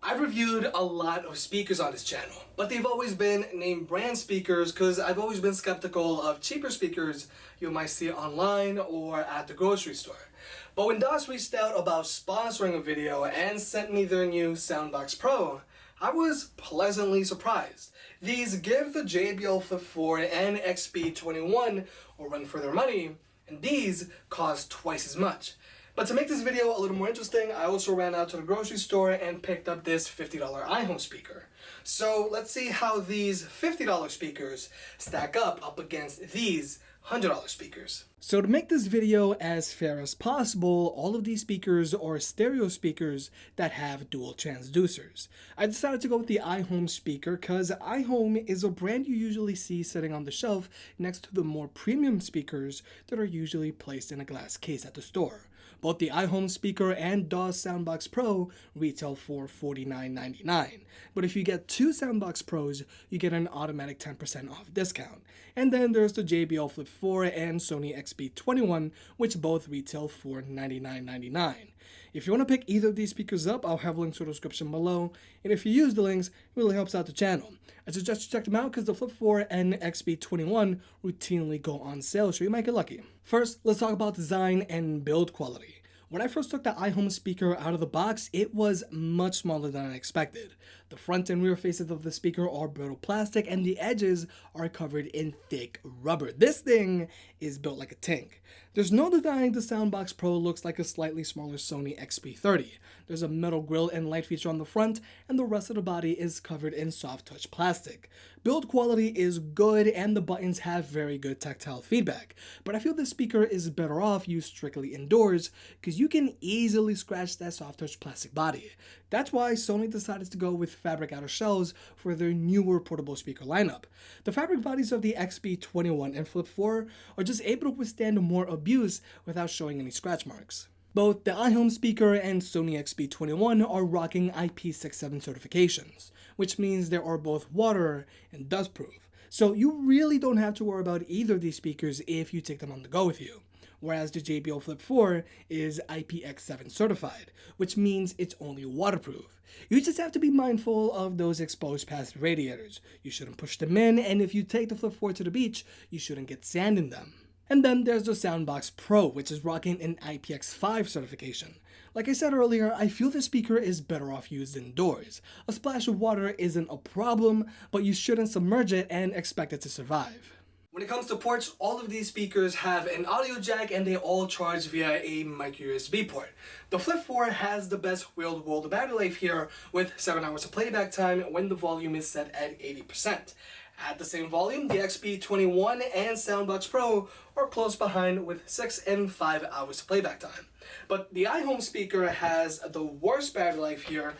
I've reviewed a lot of speakers on this channel, but they've always been name brand speakers because I've always been skeptical of cheaper speakers you might see online or at the grocery store. But when DOS reached out about sponsoring a video and sent me their new Soundbox Pro, I was pleasantly surprised. These give the JBL Flip 4 and XB21 a run for their money, and these cost twice as much. But to make this video a little more interesting, I also ran out to the grocery store and picked up this $50 iHome speaker. So let's see how these $50 speakers stack up against these $100 speakers. So to make this video as fair as possible, all of these speakers are stereo speakers that have dual transducers. I decided to go with the iHome speaker because iHome is a brand you usually see sitting on the shelf next to the more premium speakers that are usually placed in a glass case at the store. Both the iHome speaker and DAW's Soundbox Pro retail for $49.99. But if you get two Soundbox Pros, you get an automatic 10% off discount. And then there's the JBL Flip 4 and Sony XB21, which both retail for $99.99. If you want to pick either of these speakers up, I'll have links in the description below. And if you use the links, it really helps out the channel. I suggest you check them out because the Flip 4 and XB21 routinely go on sale, so you might get lucky. First, let's talk about design and build quality. When I first took the iHome speaker out of the box, it was much smaller than I expected. The front and rear faces of the speaker are brittle plastic and the edges are covered in thick rubber. This thing is built like a tank. There's no denying the Soundbox Pro looks like a slightly smaller Sony XB30. There's a metal grille and light feature on the front, and the rest of the body is covered in soft touch plastic. Build quality is good and the buttons have very good tactile feedback, but I feel this speaker is better off used strictly indoors because you can easily scratch that soft touch plastic body. That's why Sony decided to go with fabric outer shells for their newer portable speaker lineup. The fabric bodies of the XB21 and Flip 4 are just able to withstand more abuse without showing any scratch marks. Both the iHome speaker and Sony XB21 are rocking IP67 certifications, which means they are both water and dust proof. So you really don't have to worry about either of these speakers if you take them on the go with you. Whereas the JBL Flip 4 is IPX7 certified, which means it's only waterproof. You just have to be mindful of those exposed past radiators. You shouldn't push them in, and if you take the Flip 4 to the beach, you shouldn't get sand in them. And then there's the Soundbox Pro, which is rocking an IPX5 certification. Like I said earlier, I feel the speaker is better off used indoors. A splash of water isn't a problem, but you shouldn't submerge it and expect it to survive. When it comes to ports, all of these speakers have an audio jack and they all charge via a micro USB port. The Flip 4 has the best real-world battery life here with 7 hours of playback time when the volume is set at 80%. At the same volume, the XB21 and Soundbox Pro are close behind with 6 and 5 hours of playback time. But the iHome speaker has the worst battery life here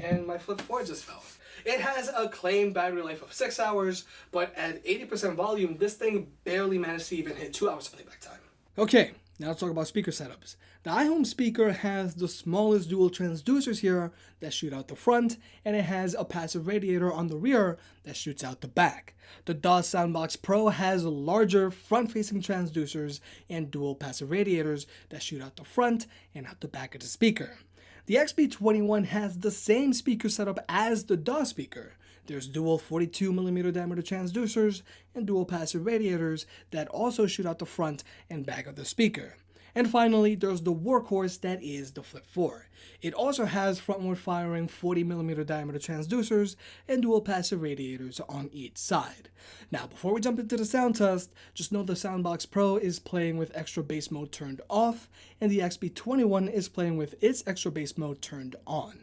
and my Flip 4 just fell. It has a claimed battery life of 6 hours, but at 80% volume, this thing barely managed to even hit 2 hours of playback time. Okay, now let's talk about speaker setups. The iHome speaker has the smallest dual transducers here that shoot out the front, and it has a passive radiator on the rear that shoots out the back. The DAW's Soundbox Pro has larger front-facing transducers and dual passive radiators that shoot out the front and out the back of the speaker. The XB21 has the same speaker setup as the DAW speaker. There's dual 42mm diameter transducers and dual passive radiators that also shoot out the front and back of the speaker. And finally, there's the workhorse that is the Flip 4. It also has frontward firing 40mm diameter transducers and dual passive radiators on each side. Now, before we jump into the sound test, just know the Soundbox Pro is playing with extra bass mode turned off, and the XB21 is playing with its extra bass mode turned on.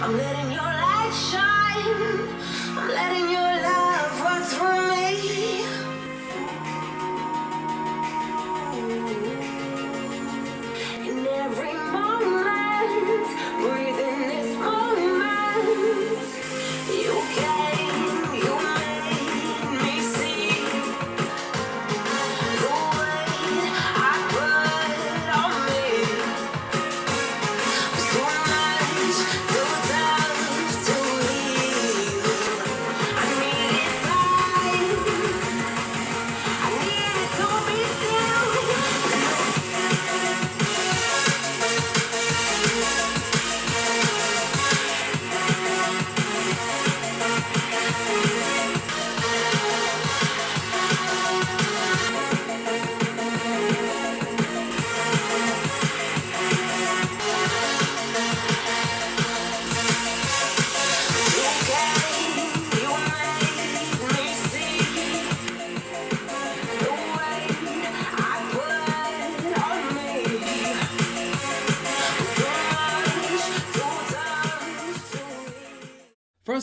I'm letting your light shine. I'm letting your love run through me. In every moment, breathe in this moment. You came, you made me see the way I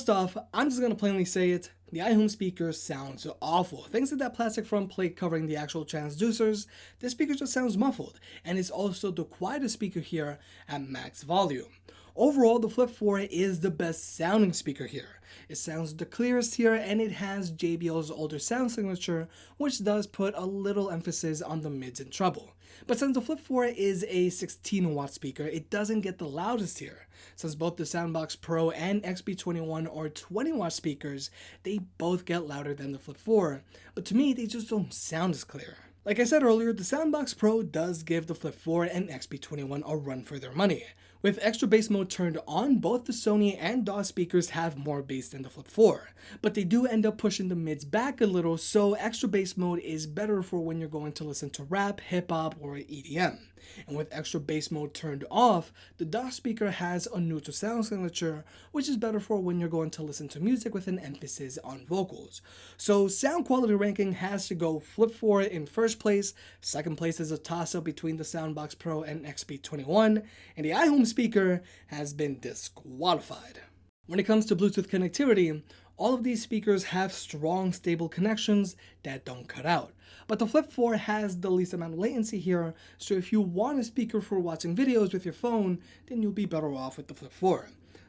First off, I'm just gonna plainly say it, the iHome speaker sounds awful. Thanks to that plastic front plate covering the actual transducers, this speaker just sounds muffled, and it's also the quietest speaker here at max volume. Overall, the Flip 4 is the best sounding speaker here. It sounds the clearest here, and it has JBL's older sound signature, which does put a little emphasis on the mids and treble. But since the Flip 4 is a 16-watt speaker, it doesn't get the loudest here. Since both the Soundbox Pro and XB21 are 20-watt speakers, they both get louder than the Flip 4, but to me, they just don't sound as clear. Like I said earlier, the Soundbox Pro does give the Flip 4 and XB21 a run for their money. With extra bass mode turned on, both the Sony and DAW speakers have more bass than the Flip 4, but they do end up pushing the mids back a little, so extra bass mode is better for when you're going to listen to rap, hip-hop, or EDM. And with extra bass mode turned off, the DAW speaker has a neutral sound signature, which is better for when you're going to listen to music with an emphasis on vocals. So sound quality ranking has to go Flip 4 in first place, second place is a toss-up between the Soundbox Pro and XB21, and the iHome speaker has been disqualified. When it comes to Bluetooth connectivity, all of these speakers have strong, stable connections that don't cut out. But the Flip 4 has the least amount of latency here, so if you want a speaker for watching videos with your phone, then you'll be better off with the Flip 4.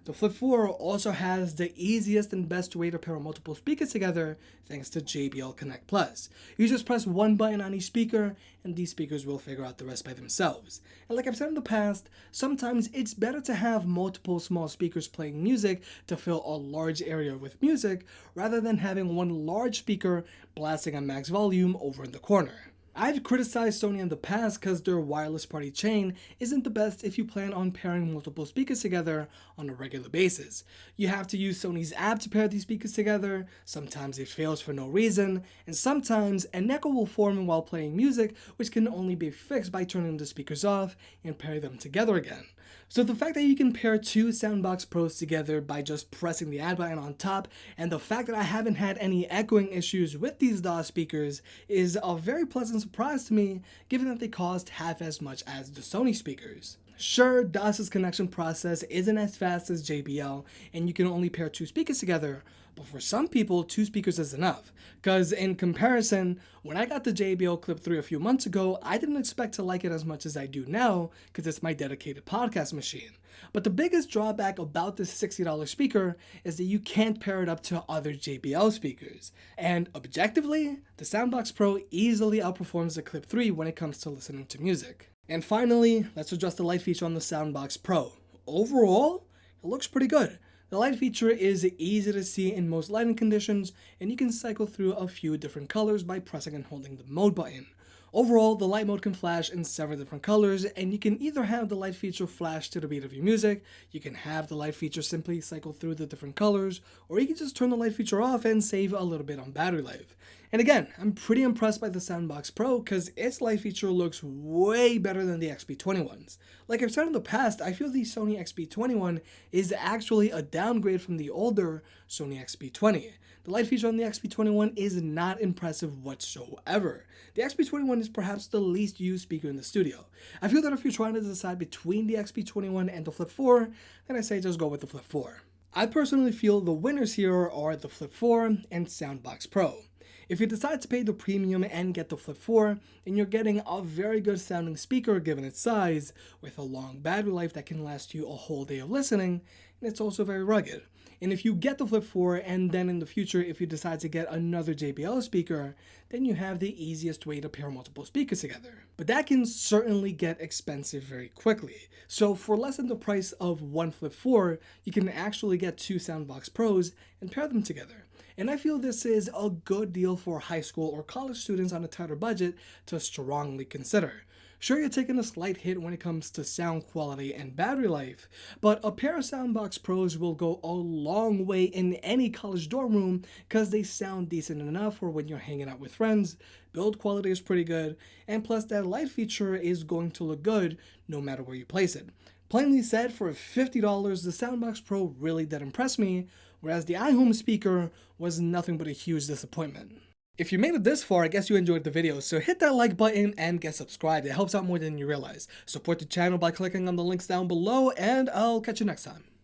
The Flip 4 also has the easiest and best way to pair multiple speakers together thanks to JBL Connect Plus. You just press one button on each speaker and these speakers will figure out the rest by themselves. And like I've said in the past, sometimes it's better to have multiple small speakers playing music to fill a large area with music rather than having one large speaker blasting at max volume over in the corner. I've criticized Sony in the past because their wireless party chain isn't the best if you plan on pairing multiple speakers together on a regular basis. You have to use Sony's app to pair these speakers together, sometimes it fails for no reason, and sometimes an echo will form while playing music, which can only be fixed by turning the speakers off and pairing them together again. So the fact that you can pair two Soundbox Pros together by just pressing the add button on top, and the fact that I haven't had any echoing issues with these DAW speakers is a very pleasant surprise to me, given that they cost half as much as the Sony speakers. Sure, DAW's connection process isn't as fast as JBL, and you can only pair two speakers together, but for some people, two speakers is enough. Cause in comparison, when I got the JBL Clip 3 a few months ago, I didn't expect to like it as much as I do now, cause it's my dedicated podcast machine. But the biggest drawback about this $60 speaker is that you can't pair it up to other JBL speakers. And objectively, the Soundbox Pro easily outperforms the Clip 3 when it comes to listening to music. And finally, let's address the light feature on the Soundbox Pro. Overall, it looks pretty good. The light feature is easy to see in most lighting conditions, and you can cycle through a few different colors by pressing and holding the mode button. Overall, the light mode can flash in several different colors, and you can either have the light feature flash to the beat of your music, you can have the light feature simply cycle through the different colors, or you can just turn the light feature off and save a little bit on battery life. And again, I'm pretty impressed by the Soundbox Pro because its light feature looks way better than the XB21's. Like I've said in the past, I feel the Sony XB21 is actually a downgrade from the older Sony XB20. The light feature on the XB21 is not impressive whatsoever. The XB21 is perhaps the least used speaker in the studio. I feel that if you're trying to decide between the XB21 and the Flip 4, then I say just go with the Flip 4. I personally feel the winners here are the Flip 4 and Soundbox Pro. If you decide to pay the premium and get the Flip 4, then you're getting a very good sounding speaker given its size, with a long battery life that can last you a whole day of listening, and it's also very rugged. And if you get the Flip 4 and then in the future if you decide to get another JBL speaker, then you have the easiest way to pair multiple speakers together. But that can certainly get expensive very quickly. So for less than the price of one Flip 4, you can actually get two Soundbox Pros and pair them together. And I feel this is a good deal for high school or college students on a tighter budget to strongly consider. Sure, you're taking a slight hit when it comes to sound quality and battery life, but a pair of Soundbox Pros will go a long way in any college dorm room because they sound decent enough for when you're hanging out with friends, build quality is pretty good, and plus that light feature is going to look good no matter where you place it. Plainly said, for $50, the Soundbox Pro really did impress me, whereas the iHome speaker was nothing but a huge disappointment. If you made it this far, I guess you enjoyed the video, so hit that like button and get subscribed. It helps out more than you realize. Support the channel by clicking on the links down below, and I'll catch you next time.